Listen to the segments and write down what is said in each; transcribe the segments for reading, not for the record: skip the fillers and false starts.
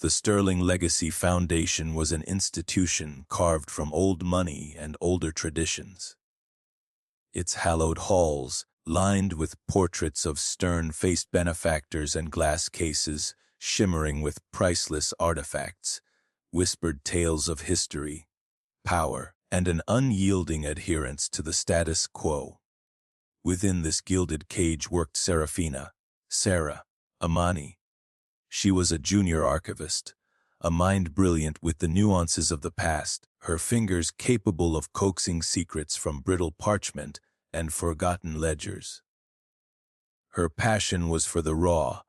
The Sterling Legacy Foundation was an institution carved from old money and older traditions. Its hallowed halls, lined with portraits of stern-faced benefactors and glass cases shimmering with priceless artifacts, whispered tales of history, power, and an unyielding adherence to the status quo. Within this gilded cage worked Seraphina Imani. She was a junior archivist, a mind brilliant with the nuances of the past, her fingers capable of coaxing secrets from brittle parchment and forgotten ledgers. Her passion was for the raw,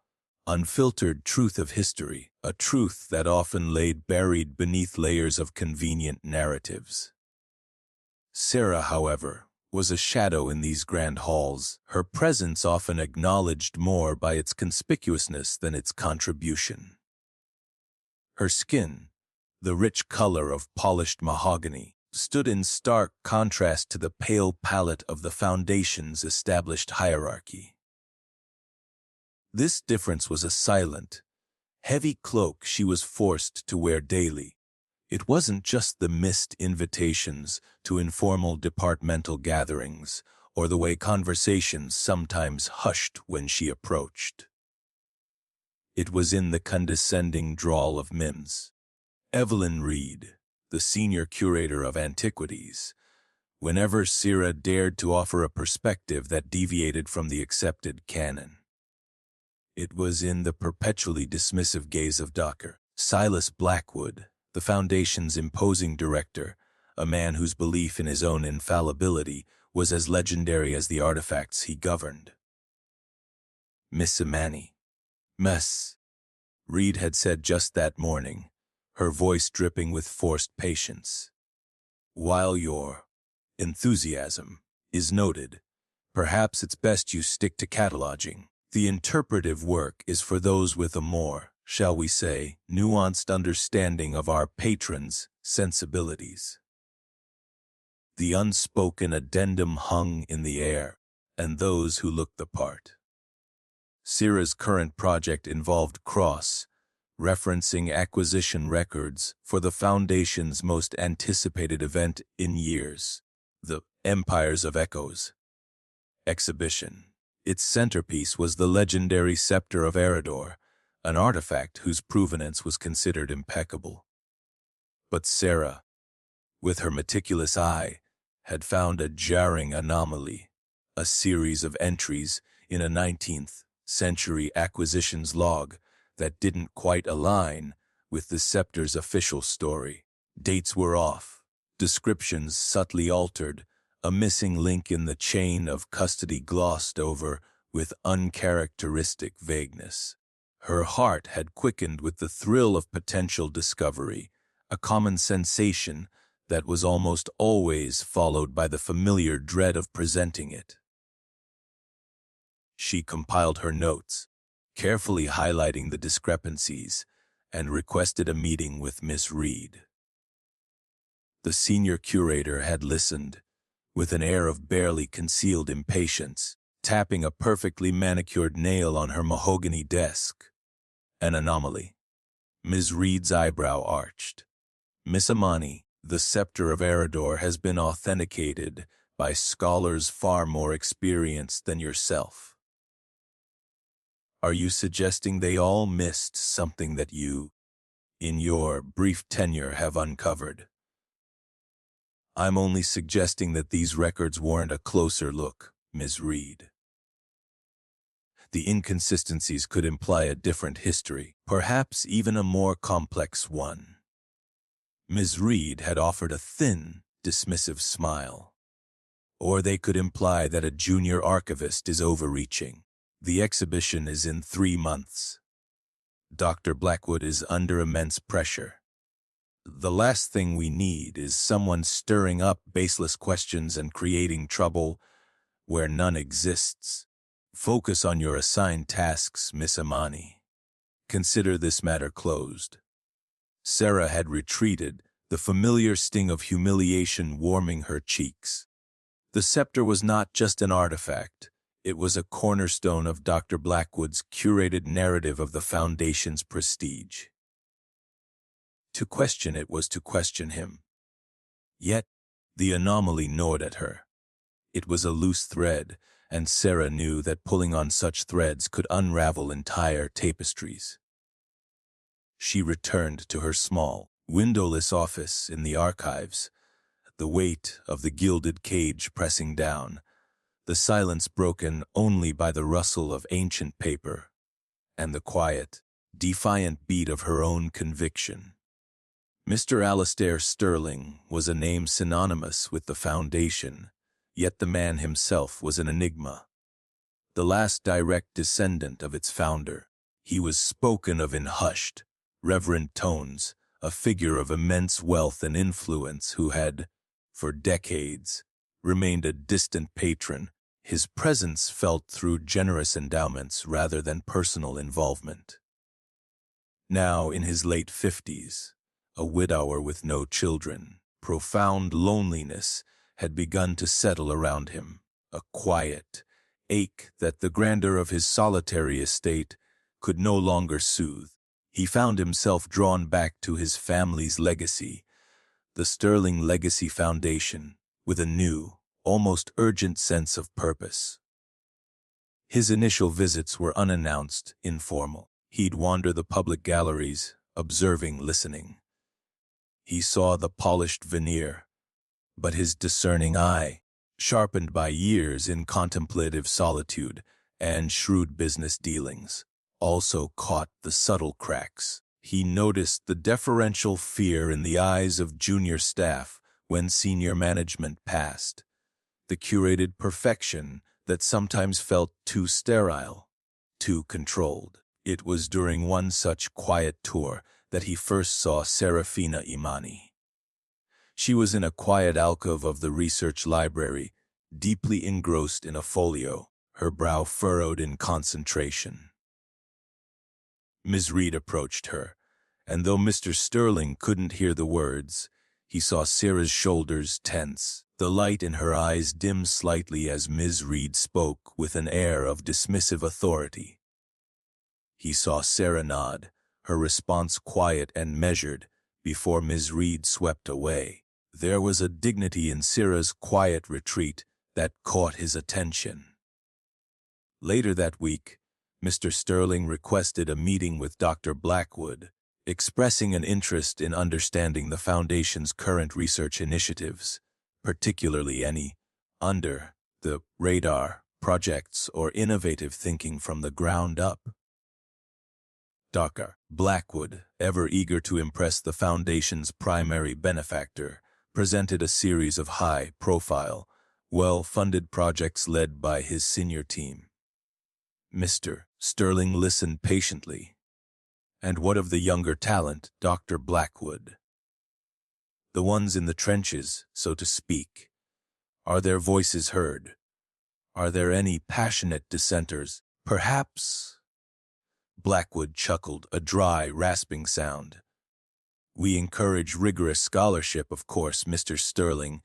unfiltered truth of history, a truth that often lay buried beneath layers of convenient narratives. Sarah, however, was a shadow in these grand halls, her presence often acknowledged more by its conspicuousness than its contribution. Her skin, the rich color of polished mahogany, stood in stark contrast to the pale palette of the Foundation's established hierarchy. This difference was a silent, heavy cloak she was forced to wear daily. It wasn't just the missed invitations to informal departmental gatherings or the way conversations sometimes hushed when she approached. It was in the condescending drawl of Mims. Evelyn Reed, the senior curator of antiquities, whenever Sarah dared to offer a perspective that deviated from the accepted canon. It was in the perpetually dismissive gaze of Dr. Silas Blackwood, the Foundation's imposing director, a man whose belief in his own infallibility was as legendary as the artifacts he governed. Miss Imani. Miss. Reed had said just that morning, her voice dripping with forced patience. While your enthusiasm is noted, perhaps it's best you stick to cataloging. The interpretive work is for those with a more, shall we say, nuanced understanding of our patrons' sensibilities. The unspoken addendum hung in the air, and those who looked the part. Sarah's current project involved cross-referencing acquisition records for the Foundation's most anticipated event in years, the Empires of Echoes exhibition. Its centerpiece was the legendary Scepter of Eredor, an artifact whose provenance was considered impeccable. But Sarah, with her meticulous eye, had found a jarring anomaly, a series of entries in a 19th-century acquisitions log that didn't quite align with the scepter's official story. Dates were off, descriptions subtly altered, a missing link in the chain of custody glossed over with uncharacteristic vagueness. Her heart had quickened with the thrill of potential discovery, a common sensation that was almost always followed by the familiar dread of presenting it. She compiled her notes, carefully highlighting the discrepancies, and requested a meeting with Miss Reed. The senior curator had listened, with an air of barely concealed impatience, tapping a perfectly manicured nail on her mahogany desk. An anomaly. Ms. Reed's eyebrow arched. Miss Imani, the Scepter of Eredor has been authenticated by scholars far more experienced than yourself. Are you suggesting they all missed something that you, in your brief tenure, have uncovered? I'm only suggesting that these records warrant a closer look, Ms. Reed. The inconsistencies could imply a different history, perhaps even a more complex one. Ms. Reed had offered a thin, dismissive smile. Or they could imply that a junior archivist is overreaching. The exhibition is in 3 months. Dr. Blackwood is under immense pressure. The last thing we need is someone stirring up baseless questions and creating trouble where none exists. Focus on your assigned tasks, Miss Imani. Consider this matter closed. Sarah had retreated, the familiar sting of humiliation warming her cheeks. The scepter was not just an artifact. It was a cornerstone of Dr. Blackwood's curated narrative of the Foundation's prestige. To question it was to question him. Yet, the anomaly gnawed at her. It was a loose thread, and Sarah knew that pulling on such threads could unravel entire tapestries. She returned to her small, windowless office in the archives, the weight of the gilded cage pressing down, the silence broken only by the rustle of ancient paper, and the quiet, defiant beat of her own conviction. Mr. Alistair Sterling was a name synonymous with the Foundation, yet the man himself was an enigma. The last direct descendant of its founder, he was spoken of in hushed, reverent tones, a figure of immense wealth and influence who had, for decades, remained a distant patron, his presence felt through generous endowments rather than personal involvement. Now, in his late 50s, a widower with no children, profound loneliness had begun to settle around him, a quiet ache that the grandeur of his solitary estate could no longer soothe. He found himself drawn back to his family's legacy, the Sterling Legacy Foundation, with a new, almost urgent sense of purpose. His initial visits were unannounced, informal. He'd wander the public galleries, observing, listening. He saw the polished veneer, but his discerning eye, sharpened by years in contemplative solitude and shrewd business dealings, also caught the subtle cracks. He noticed the deferential fear in the eyes of junior staff when senior management passed, the curated perfection that sometimes felt too sterile, too controlled. It was during one such quiet tour that he first saw Seraphina Imani. She was in a quiet alcove of the research library, deeply engrossed in a folio, her brow furrowed in concentration. Ms. Reed approached her, and though Mr. Sterling couldn't hear the words, he saw Sarah's shoulders tense, the light in her eyes dim slightly as Ms. Reed spoke with an air of dismissive authority. He saw Sarah nod, her response quiet and measured, before Ms. Reed swept away. There was a dignity in Sarah's quiet retreat that caught his attention. Later that week, Mr. Sterling requested a meeting with Dr. Blackwood, expressing an interest in understanding the Foundation's current research initiatives, particularly any under-the-radar projects or innovative thinking from the ground up. Dr. Blackwood, ever eager to impress the Foundation's primary benefactor, presented a series of high-profile, well-funded projects led by his senior team. Mr. Sterling listened patiently. And what of the younger talent, Dr. Blackwood? The ones in the trenches, so to speak. Are their voices heard? Are there any passionate dissenters? Perhaps... Blackwood chuckled, a dry, rasping sound. We encourage rigorous scholarship, of course, Mr. Sterling,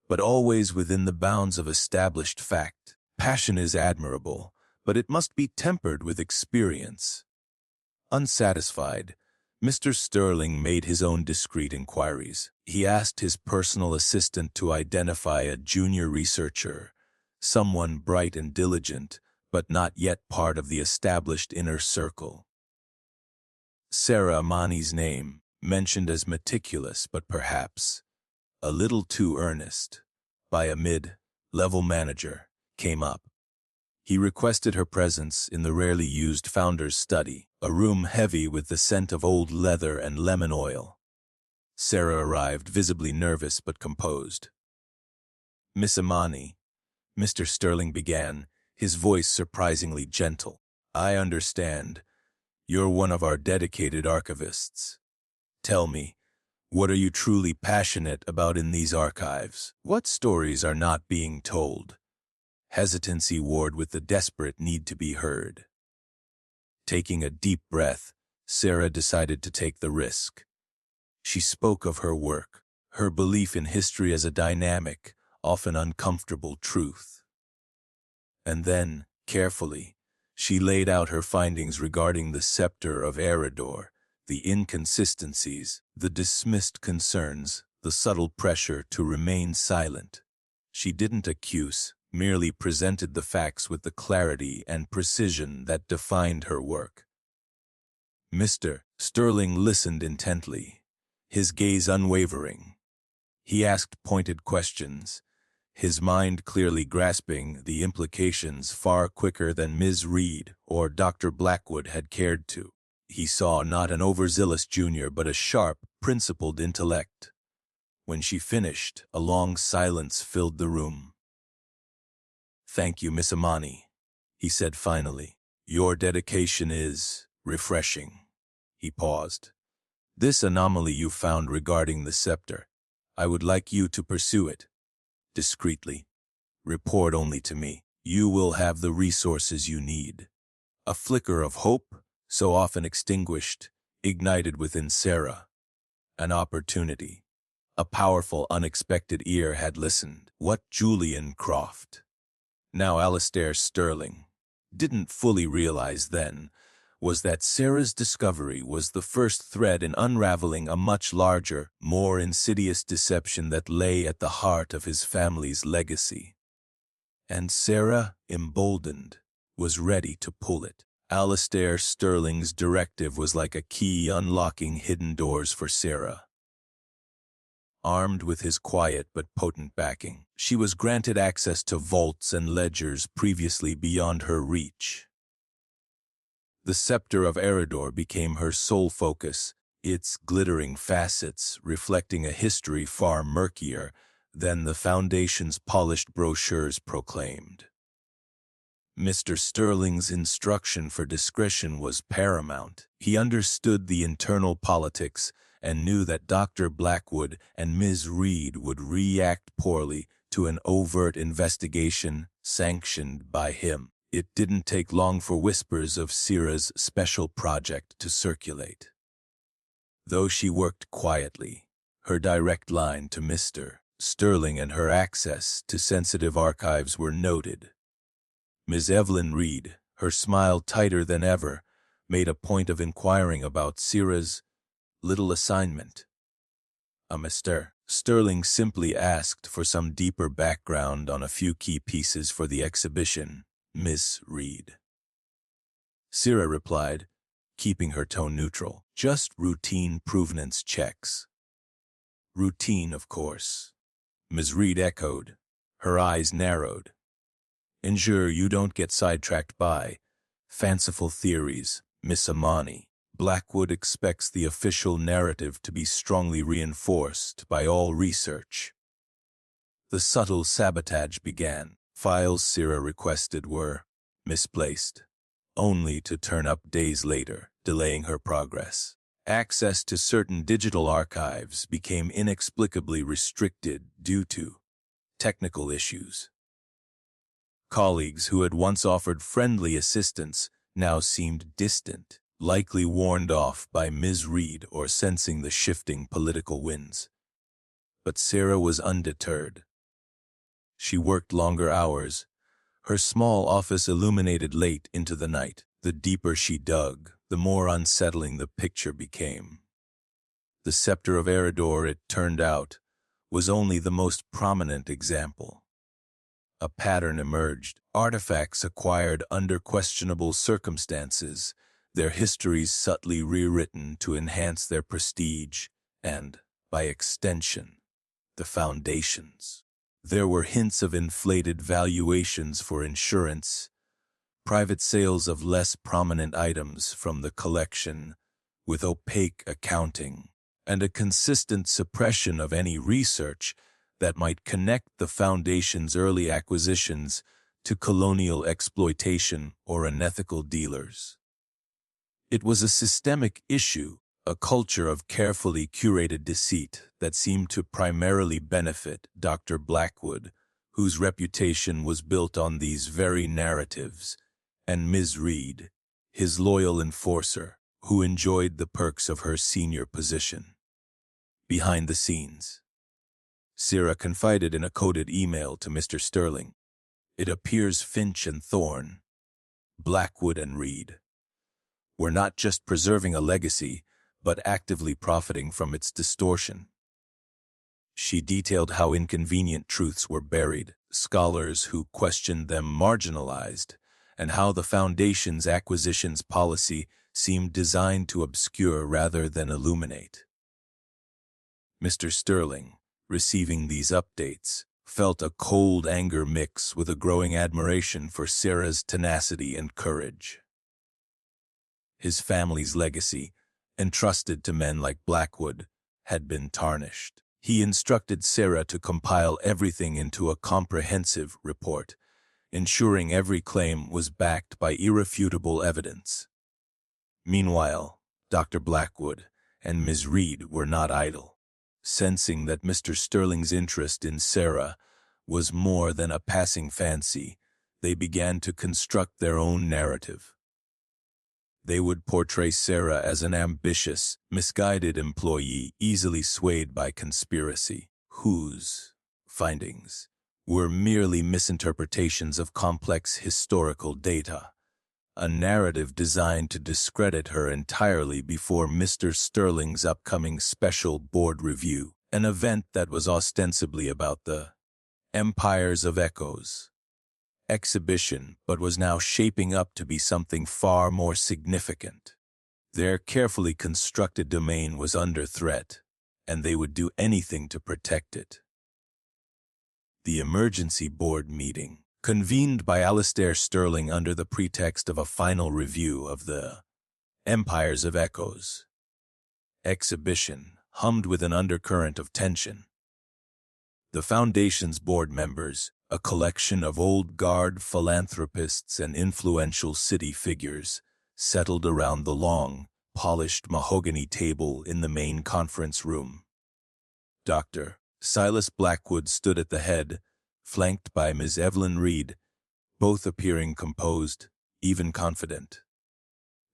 but always within the bounds of established fact. Passion is admirable, but it must be tempered with experience. Unsatisfied, Mr. Sterling made his own discreet inquiries. He asked his personal assistant to identify a junior researcher, someone bright and diligent, but not yet part of the established inner circle. Sarah Imani's name, mentioned as meticulous but perhaps a little too earnest, by a mid-level manager, came up. He requested her presence in the rarely used founder's study, a room heavy with the scent of old leather and lemon oil. Sarah arrived, visibly nervous but composed. Miss Imani, Mr. Sterling began, his voice surprisingly gentle. I understand. You're one of our dedicated archivists. Tell me, what are you truly passionate about in these archives? What stories are not being told? Hesitancy warred with the desperate need to be heard. Taking a deep breath, Sarah decided to take the risk. She spoke of her work, her belief in history as a dynamic, often uncomfortable truth. And then, carefully, she laid out her findings regarding the scepter of Eridor, The inconsistencies, the dismissed concerns, the subtle pressure to remain silent. She didn't accuse, merely presented the facts with the clarity and precision that defined her work. Mr. Sterling listened intently, his gaze unwavering. He asked pointed questions, his mind clearly grasping the implications far quicker than Ms. Reed or Dr. Blackwood had cared to. He saw not an overzealous junior but a sharp, principled intellect. When she finished, a long silence filled the room. "Thank you, Miss Imani," he said finally. "Your dedication is refreshing." He paused. "This anomaly you found regarding the scepter, I would like you to pursue it. Discreetly. Report only to me. You will have the resources you need." A flicker of hope, so often extinguished, ignited within Sarah. An opportunity. A powerful, unexpected ear had listened. What Julian Croft, now Alistair Sterling, didn't fully realize then was that Sarah's discovery was the first thread in unraveling a much larger, more insidious deception that lay at the heart of his family's legacy. And Sarah, emboldened, was ready to pull it. Alistair Sterling's directive was like a key unlocking hidden doors for Sarah. Armed with his quiet but potent backing, she was granted access to vaults and ledgers previously beyond her reach. The scepter of Eridor became her sole focus, its glittering facets reflecting a history far murkier than the Foundation's polished brochures proclaimed. Mr. Sterling's instruction for discretion was paramount. He understood the internal politics and knew that Dr. Blackwood and Ms. Reed would react poorly to an overt investigation sanctioned by him. It didn't take long for whispers of Sarah's special project to circulate. Though she worked quietly, her direct line to Mr. Sterling and her access to sensitive archives were noted. Ms. Evelyn Reed, her smile tighter than ever, made a point of inquiring about Sarah's little assignment. Mr. Sterling simply asked for some deeper background on a few key pieces for the exhibition, Miss Reed. Sarah replied, keeping her tone neutral. "Just routine provenance checks." "Routine, of course," Ms. Reed echoed, her eyes narrowed. "Ensure you don't get sidetracked by fanciful theories, Miss Imani. Blackwood expects the official narrative to be strongly reinforced by all research." The subtle sabotage began. Files Sarah requested were misplaced, only to turn up days later, delaying her progress. Access to certain digital archives became inexplicably restricted due to technical issues. Colleagues who had once offered friendly assistance now seemed distant, likely warned off by Ms. Reed or sensing the shifting political winds. But Sarah was undeterred. She worked longer hours, her small office illuminated late into the night. The deeper she dug, the more unsettling the picture became. The scepter of Eridor, it turned out, was only the most prominent example. A pattern emerged. Artifacts acquired under questionable circumstances, their histories subtly rewritten to enhance their prestige and, by extension, the Foundation's. There were hints of inflated valuations for insurance, private sales of less prominent items from the collection with opaque accounting, and a consistent suppression of any research that might connect the Foundation's early acquisitions to colonial exploitation or unethical dealers. It was a systemic issue, a culture of carefully curated deceit that seemed to primarily benefit Dr. Blackwood, whose reputation was built on these very narratives, and Ms. Reed, his loyal enforcer, who enjoyed the perks of her senior position. Behind the scenes, Sarah confided in a coded email to Mr. Sterling. "It appears Finch and Thorne, Blackwood and Reed, were not just preserving a legacy, but actively profiting from its distortion. She detailed how inconvenient truths were buried, scholars who questioned them marginalized, and how the Foundation's acquisitions policy seemed designed to obscure rather than illuminate. Mr. Sterling, receiving these updates, felt a cold anger mix with a growing admiration for Sarah's tenacity and courage. His family's legacy, entrusted to men like Blackwood, had been tarnished. He instructed Sarah to compile everything into a comprehensive report, ensuring every claim was backed by irrefutable evidence. Meanwhile, Dr. Blackwood and Ms. Reed were not idle. Sensing that Mr. Sterling's interest in Sarah was more than a passing fancy, they began to construct their own narrative. They would portray Sarah as an ambitious, misguided employee easily swayed by conspiracy, whose findings were merely misinterpretations of complex historical data, a narrative designed to discredit her entirely before Mr. Sterling's upcoming special board review, an event that was ostensibly about the Empires of Echoes exhibition, but was now shaping up to be something far more significant. Their carefully constructed domain was under threat, and they would do anything to protect it. The emergency board meeting, convened by Alistair Sterling under the pretext of a final review of the Empires of Echoes exhibition, hummed with an undercurrent of tension. The Foundation's board members, a collection of old guard philanthropists and influential city figures, settled around the long, polished mahogany table in the main conference room. Dr. Silas Blackwood stood at the head, flanked by Ms. Evelyn Reed, both appearing composed, even confident.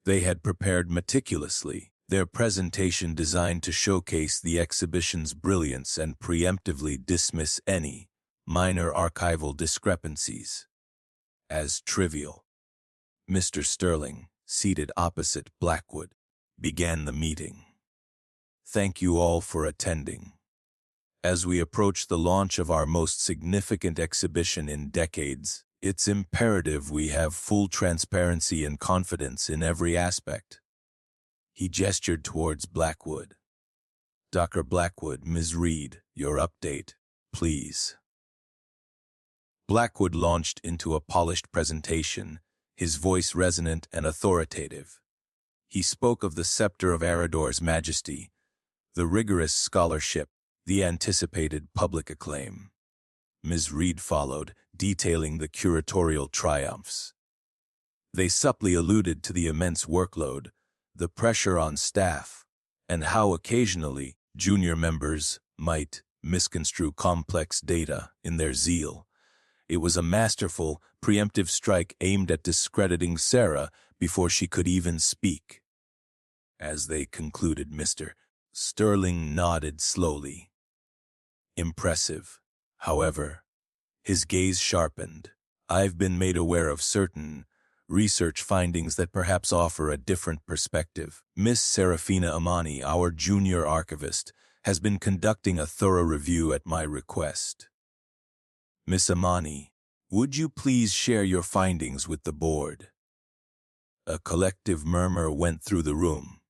They had prepared meticulously, their presentation designed to showcase the exhibition's brilliance and preemptively dismiss any minor archival discrepancies as trivial. Mr. Sterling, seated opposite Blackwood, began the meeting. Thank you all for attending. As we approach the launch of our most significant exhibition in decades, it's imperative we have full transparency and confidence in every aspect. He gestured towards Blackwood. Dr. Blackwood, Ms. Reed, your update, please. Blackwood launched into a polished presentation, his voice resonant and authoritative. He spoke of the scepter of Arador's majesty, the rigorous scholarship, the anticipated public acclaim. Ms. Reed followed, detailing the curatorial triumphs. They subtly alluded to the immense workload, the pressure on staff, and how occasionally junior members might misconstrue complex data in their zeal. It was a masterful, preemptive strike aimed at discrediting Sarah before she could even speak. As they concluded, Mr. Sterling nodded slowly. Impressive, however. His gaze sharpened. I've been made aware of certain research findings that perhaps offer a different perspective. Miss Seraphina Imani, our junior archivist, has been conducting a thorough review at my request. Miss Imani, would you please share your findings with the board? A collective murmur went through the room.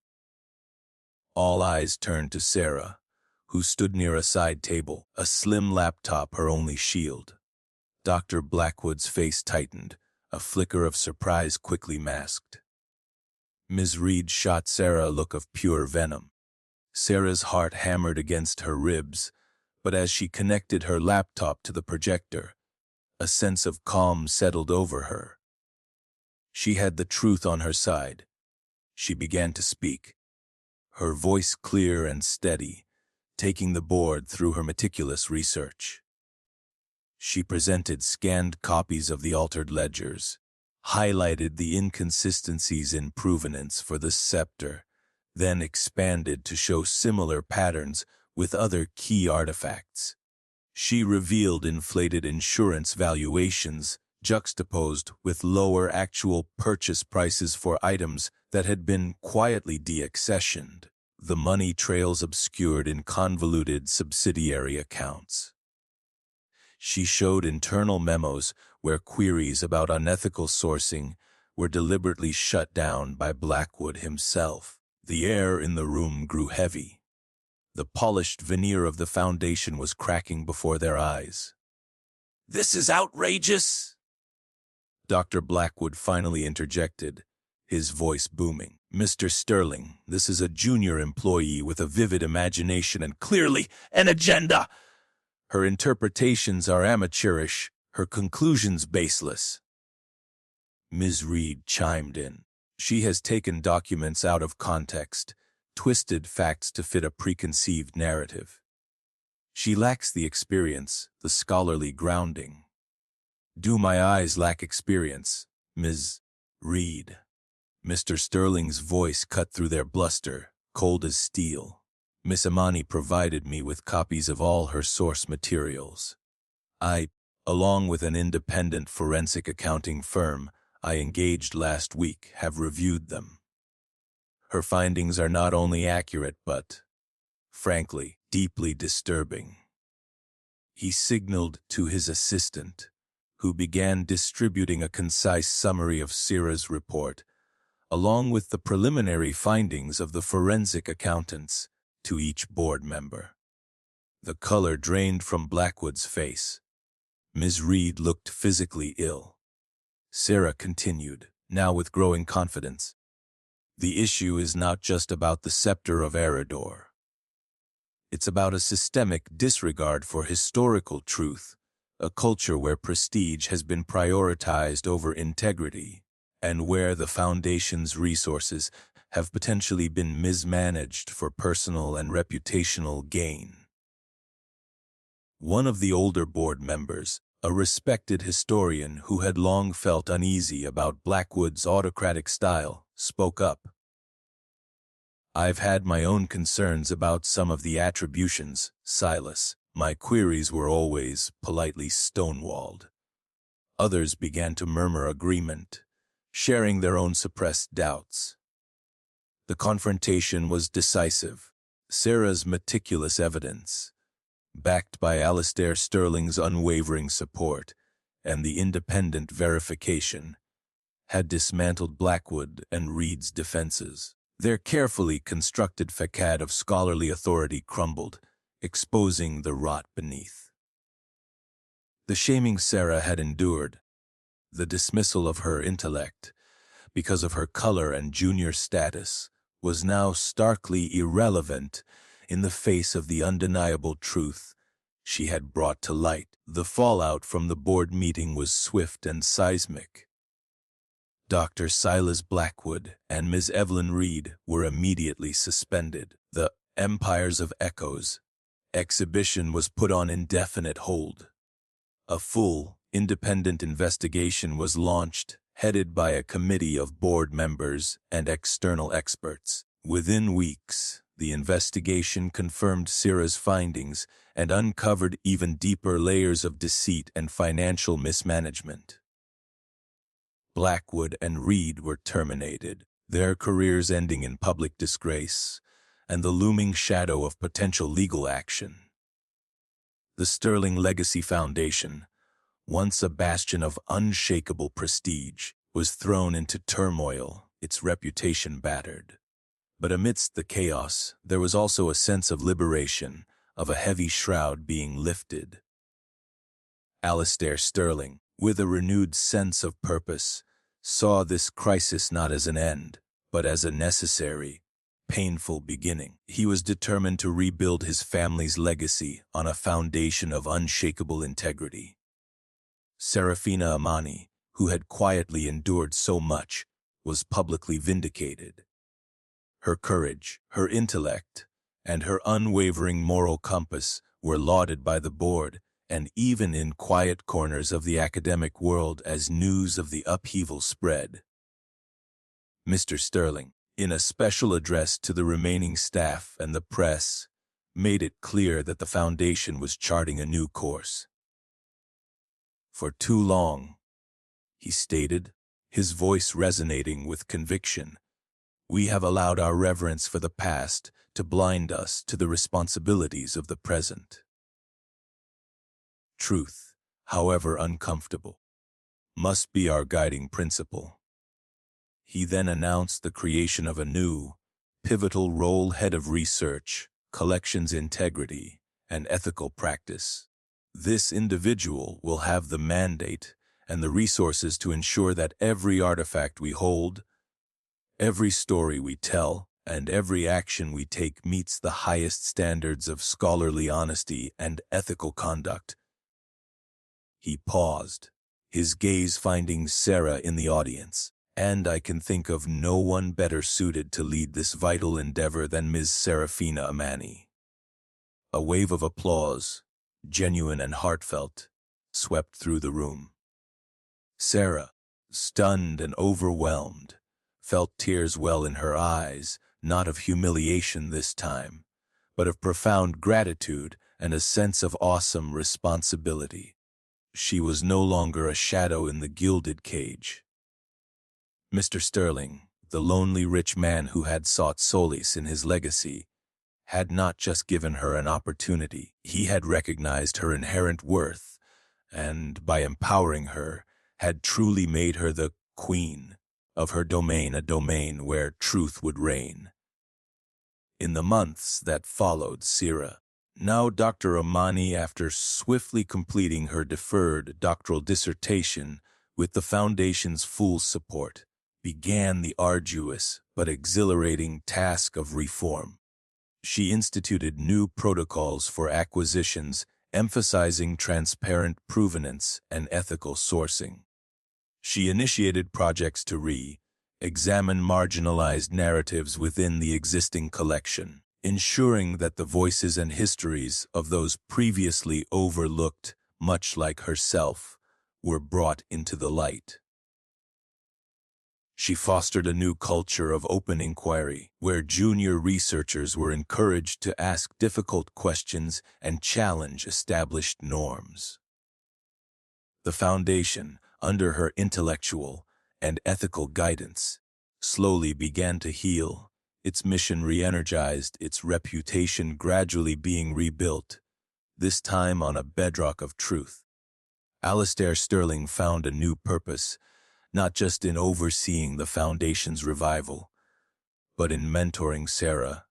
All eyes turned to Sarah, who stood near a side table, a slim laptop her only shield. Dr. Blackwood's face tightened, a flicker of surprise quickly masked. Ms. Reed shot Sarah a look of pure venom. Sarah's heart hammered against her ribs, but as she connected her laptop to the projector, a sense of calm settled over her. She had the truth on her side. She began to speak, her voice clear and steady, taking the board through her meticulous research. She presented scanned copies of the altered ledgers, highlighted the inconsistencies in provenance for the scepter, then expanded to show similar patterns with other key artifacts. She revealed inflated insurance valuations juxtaposed with lower actual purchase prices for items that had been quietly deaccessioned. the money trails obscured in convoluted subsidiary accounts. She showed internal memos where queries about unethical sourcing were deliberately shut down by Blackwood himself. The air in the room grew heavy. The polished veneer of the foundation was cracking before their eyes. "This is outrageous!" Dr. Blackwood finally interjected, his voice booming. "Mr. Sterling, this is a junior employee with a vivid imagination and clearly an agenda. Her interpretations are amateurish, her conclusions baseless." Ms. Reed chimed in. "She has taken documents out of context, twisted facts to fit a preconceived narrative. She lacks the experience, the scholarly grounding." "Do my eyes lack experience, Ms. Reed?" Mr. Sterling's voice cut through their bluster, cold as steel. "Miss Imani provided me with copies of all her source materials. I, along with an independent forensic accounting firm I engaged last week, have reviewed them. Her findings are not only accurate but, frankly, deeply disturbing." He signaled to his assistant, who began distributing a concise summary of Sera's report, along with the preliminary findings of the forensic accountants, to each board member. The color drained from Blackwood's face. Ms. Reed looked physically ill. Sera continued, now with growing confidence. "The issue is not just about the scepter of Eridor. It's about a systemic disregard for historical truth, a culture where prestige has been prioritized over integrity, and where the Foundation's resources have potentially been mismanaged for personal and reputational gain." One of the older board members, a respected historian who had long felt uneasy about Blackwood's autocratic style, spoke up. "I've had my own concerns about some of the attributions, Silas. My queries were always politely stonewalled. Others began to murmur agreement, sharing their own suppressed doubts. The confrontation was decisive. Sera's meticulous evidence, backed by Alistair Sterling's unwavering support and the independent verification, had dismantled Blackwood and Reed's defenses. Their carefully constructed facade of scholarly authority crumbled, exposing the rot beneath. The shaming Sera had endured, the dismissal of her intellect, because of her color and junior status, was now starkly irrelevant in the face of the undeniable truth she had brought to light. The fallout from the board meeting was swift and seismic. Dr. Silas Blackwood and Ms. Evelyn Reed were immediately suspended. The Empires of Echoes exhibition was put on indefinite hold. A full, independent investigation was launched, headed by a committee of board members and external experts. Within weeks, the investigation confirmed Sera's findings and uncovered even deeper layers of deceit and financial mismanagement. Blackwood and Reed were terminated, their careers ending in public disgrace and the looming shadow of potential legal action. The Sterling Legacy Foundation, once a bastion of unshakable prestige, was thrown into turmoil, its reputation battered. But amidst the chaos, there was also a sense of liberation, of a heavy shroud being lifted. Alistair Sterling, with a renewed sense of purpose, saw this crisis not as an end, but as a necessary, painful beginning. He was determined to rebuild his family's legacy on a foundation of unshakable integrity. Seraphina Imani, who had quietly endured so much, was publicly vindicated. Her courage, her intellect, and her unwavering moral compass were lauded by the board and even in quiet corners of the academic world as news of the upheaval spread. Mr. Sterling, in a special address to the remaining staff and the press, made it clear that the Foundation was charting a new course. "For too long," he stated, his voice resonating with conviction, We have allowed our reverence for the past to blind us to the responsibilities of the present. Truth, however uncomfortable, must be our guiding principle. He then announced the creation of a new, pivotal role: head of research, collections integrity, and ethical practice. This individual will have the mandate and the resources to ensure that every artifact we hold, every story we tell, and every action we take meets the highest standards of scholarly honesty and ethical conduct. He paused, his gaze finding Sarah in the audience, and I can think of no one better suited to lead this vital endeavor than Ms. Seraphina Imani. A wave of applause, genuine and heartfelt, swept through the room. Sarah, stunned and overwhelmed, felt tears well in her eyes, not of humiliation this time, but of profound gratitude and a sense of awesome responsibility. She was no longer a shadow in the gilded cage. Mr. Sterling, the lonely rich man who had sought solace in his legacy, had not just given her an opportunity. He had recognized her inherent worth, and by empowering her, had truly made her the queen of her domain, a domain where truth would reign. In the months that followed, Sarah, now Dr. Imani, after swiftly completing her deferred doctoral dissertation with the Foundation's full support, began the arduous but exhilarating task of reform. She instituted new protocols for acquisitions, emphasizing transparent provenance and ethical sourcing. She initiated projects to re-examine marginalized narratives within the existing collection, ensuring that the voices and histories of those previously overlooked, much like herself, were brought into the light. She fostered a new culture of open inquiry, where junior researchers were encouraged to ask difficult questions and challenge established norms. The Foundation, under her intellectual and ethical guidance, slowly began to heal, its mission re-energized, its reputation gradually being rebuilt, this time on a bedrock of truth. Alistair Sterling found a new purpose, not just in overseeing the Foundation's revival, but in mentoring Sarah,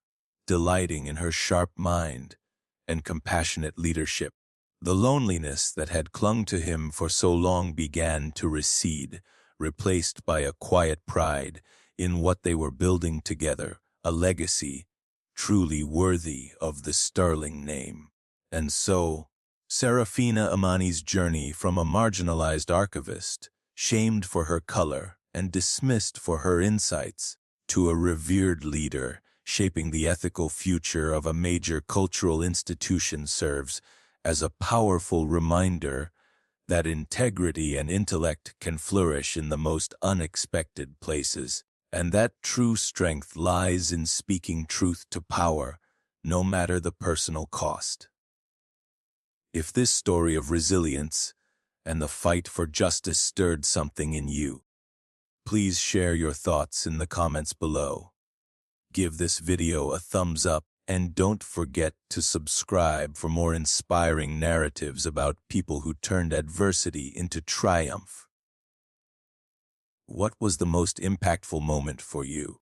delighting in her sharp mind and compassionate leadership. The loneliness that had clung to him for so long began to recede, replaced by a quiet pride in what they were building together, a legacy truly worthy of the Sterling name. And so, Seraphina Imani's journey from a marginalized archivist, shamed for her color and dismissed for her insights, to a revered leader shaping the ethical future of a major cultural institution, serves as a powerful reminder that integrity and intellect can flourish in the most unexpected places, and that true strength lies in speaking truth to power, no matter the personal cost. If this story of resilience and the fight for justice stirred something in you, please share your thoughts in the comments below. Give this video a thumbs up and don't forget to subscribe for more inspiring narratives about people who turned adversity into triumph. What was the most impactful moment for you?